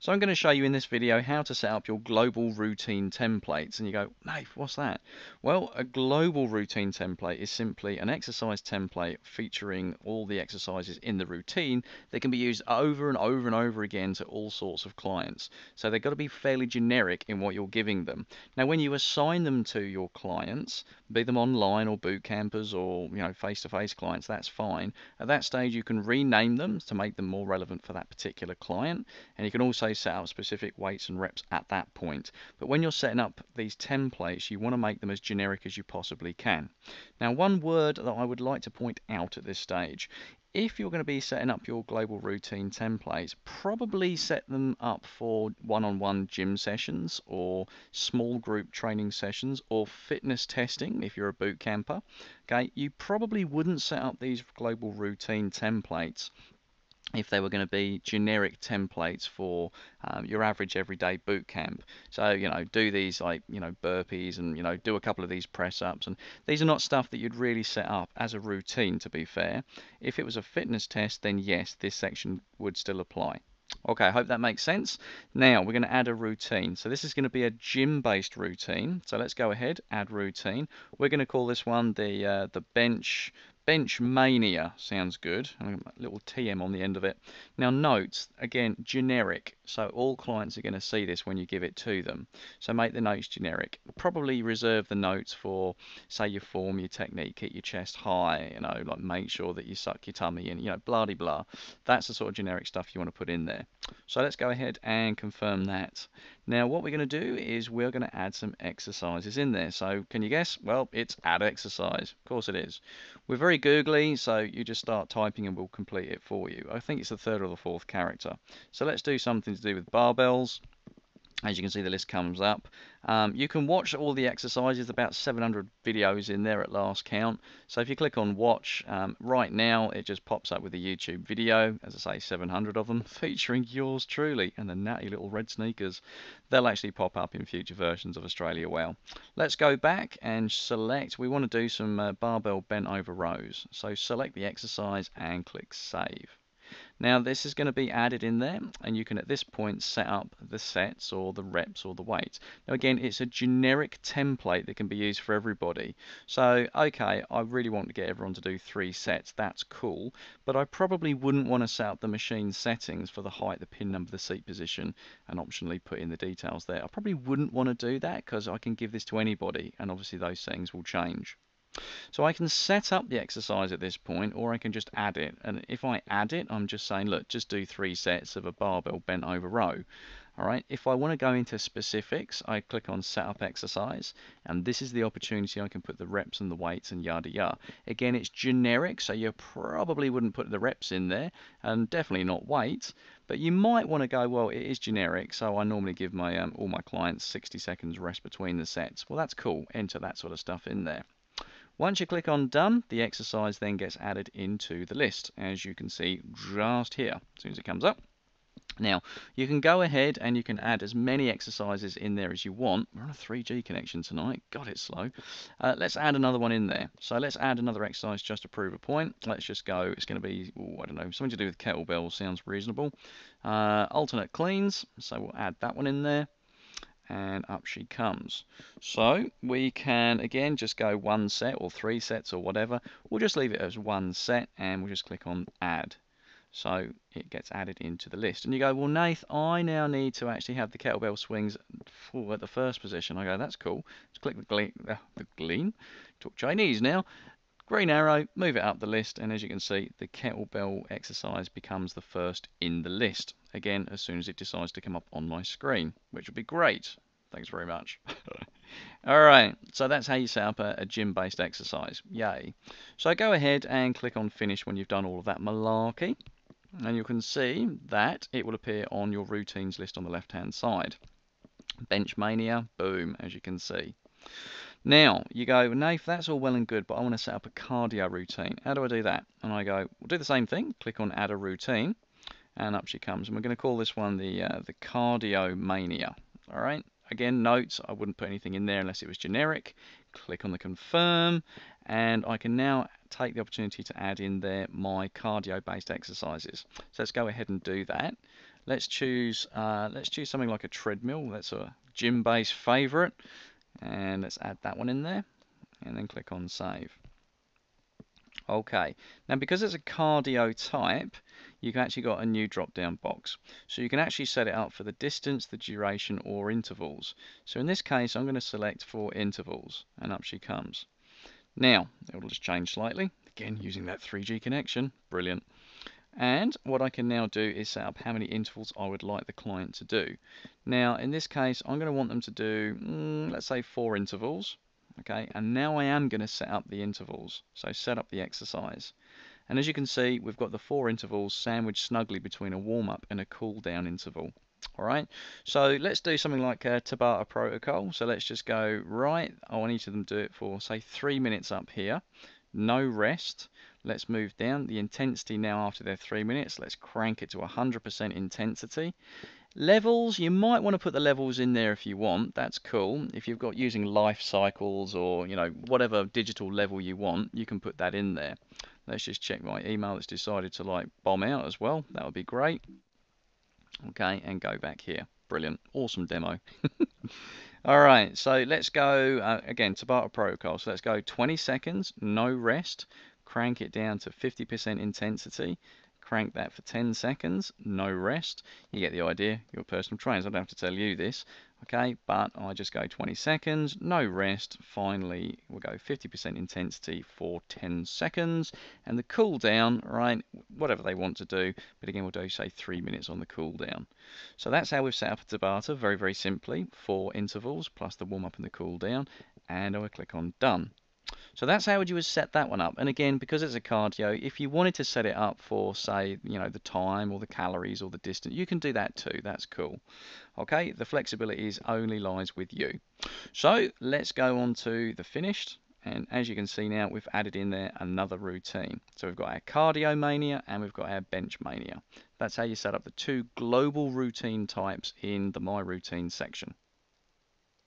So I'm going to show you in this video how to set up your global routine templates. And you go, Nath, what's that? Well, a global routine template is simply an exercise template featuring all the exercises in the routine that can be used over and over and over again to all sorts of clients. So they've got to be fairly generic in what you're giving them. Now, when you assign them to your clients, be them online or boot campers or face-to-face clients, that's fine. At that stage, you can rename them to make them more relevant for that particular client, and you can also set up specific weights and reps at that point. But when you're setting up these templates, you want to make them as generic as you possibly can. Now, one word that I would like to point out at this stage: if you're going to be setting up your global routine templates, probably set them up for one-on-one gym sessions or small group training sessions or fitness testing if you're a boot camper. Okay, you probably wouldn't set up these global routine templates if they were going to be generic templates for your average everyday boot camp. So, do these like, burpees and, do a couple of these press ups. And these are not stuff that you'd really set up as a routine, to be fair. If it was a fitness test, then yes, this section would still apply. Okay, I hope that makes sense. Now we're going to add a routine. So this is going to be a gym-based routine. So let's go ahead, add routine. We're going to call this one the bench mania. Sounds good. A little TM on the end of it. Now notes, again, generic. So all clients are going to see this when you give it to them. So make the notes generic. Probably reserve the notes for, say, your form, your technique, keep your chest high, like make sure that you suck your tummy and, blah de blah. That's the sort of generic stuff you want to put in there. So let's go ahead and confirm that. Now what we're going to do is we're going to add some exercises in there. So can you guess? Well, it's add exercise. Of course it is. We're very googly, so you just start typing and we'll complete it for you. I think it's the third or the fourth character. So let's do something to do with barbells. As you can see, the list comes up. You can watch all the exercises, about 700 videos in there at last count. So if you click on watch, right now it just pops up with a YouTube video, as I say, 700 of them, featuring yours truly and the natty little red sneakers. They'll actually pop up in future versions of AustraliaWOW. Let's go back and select, we want to do some barbell bent over rows. So select the exercise and click save. Now this is going to be added in there, and you can at this point set up the sets or the reps or the weights. Now again, it's a generic template that can be used for everybody. So okay, I really want to get everyone to do 3 sets, that's cool, but I probably wouldn't want to set up the machine settings for the height, the pin number, the seat position, and optionally put in the details there. I probably wouldn't want to do that because I can give this to anybody, and obviously those settings will change. So I can set up the exercise at this point, or I can just add it. And if I add it, I'm just saying, look, just do 3 sets of a barbell bent over row. Alright, if I want to go into specifics, I click on set up exercise, and this is the opportunity I can put the reps and the weights and yada yada. Again, it's generic, so you probably wouldn't put the reps in there, and definitely not weights, but you might want to go, well, it is generic, so I normally give my all my clients 60 seconds rest between the sets. Well, that's cool, enter that sort of stuff in there. Once you click on done, the exercise then gets added into the list, as you can see just here, as soon as it comes up. Now, you can go ahead and you can add as many exercises in there as you want. We're on a 3G connection tonight. God, it's slow. Let's add another one in there. So let's add another exercise just to prove a point. Let's just go. It's going to be, I don't know, something to do with kettlebells. Sounds reasonable. Alternate cleans. So we'll add that one in there. And up she comes. So we can again just go 1 set or 3 sets or whatever. We'll just leave it as 1 set and we'll just click on add. So it gets added into the list. And you go, well, Nath, I now need to actually have the kettlebell swings at the first position. I go, that's cool. Just click the gleam. Talk Chinese now. Green arrow, move it up the list, and as you can see, the kettlebell exercise becomes the first in the list. Again, as soon as it decides to come up on my screen, which would be great. Thanks very much. Alright, so that's how you set up a gym-based exercise. Yay. So go ahead and click on finish when you've done all of that malarkey. And you can see that it will appear on your routines list on the left-hand side. Bench Mania, boom, as you can see. Now, you go, Nath, that's all well and good, but I want to set up a cardio routine. How do I do that? And I go, we'll do the same thing. Click on add a routine, and up she comes. And we're going to call this one the cardio mania. All right. Again, notes, I wouldn't put anything in there unless it was generic. Click on the confirm, and I can now take the opportunity to add in there my cardio-based exercises. So let's go ahead and do that. let's choose something like a treadmill. That's a gym-based favorite, and let's add that one in there, and then click on save. Okay, now because it's a cardio type, you've actually got a new drop-down box. So you can actually set it up for the distance, the duration, or intervals. So in this case, I'm going to select for intervals, and up she comes. Now, it'll just change slightly. Again, using that 3G connection, brilliant. And what I can now do is set up how many intervals I would like the client to do. Now, in this case, I'm going to want them to do, let's say 4 intervals. Okay, and now I am going to set up the intervals. So set up the exercise. And as you can see, we've got the 4 intervals sandwiched snugly between a warm-up and a cool-down interval. Alright, so let's do something like a Tabata protocol. So let's just go, right, I want each of them to do it for, say, 3 minutes up here. No rest. Let's move down. The intensity now after their 3 minutes, let's crank it to 100% intensity. Levels, you might want to put the levels in there if you want. That's cool. If you've got using life cycles or, you know, whatever digital level you want, you can put that in there. Let's just check my email that's decided to like bomb out as well. That would be great. Okay, and go back here. Brilliant. Awesome demo. All right, so let's go again, Tabata protocol. So let's go 20 seconds, no rest. Crank it down to 50% intensity. Crank that for 10 seconds, no rest. You get the idea. You're personal trainers. I don't have to tell you this. Okay, but I just go 20 seconds, no rest. Finally, we'll go 50% intensity for 10 seconds. And the cool down, right, whatever they want to do. But again, we'll do, say, 3 minutes on the cool down. So that's how we've set up a Tabata, very, very simply. 4 intervals, plus the warm-up and the cool down. And I will click on done. So that's how you would set that one up. And again, because it's a cardio, if you wanted to set it up for, say, you know, the time or the calories or the distance, you can do that too. That's cool. Okay, the flexibility only lies with you. So let's go on to the finished. And as you can see now, we've added in there another routine. So we've got our cardio mania and we've got our bench mania. That's how you set up the 2 global routine types in the My Routine section.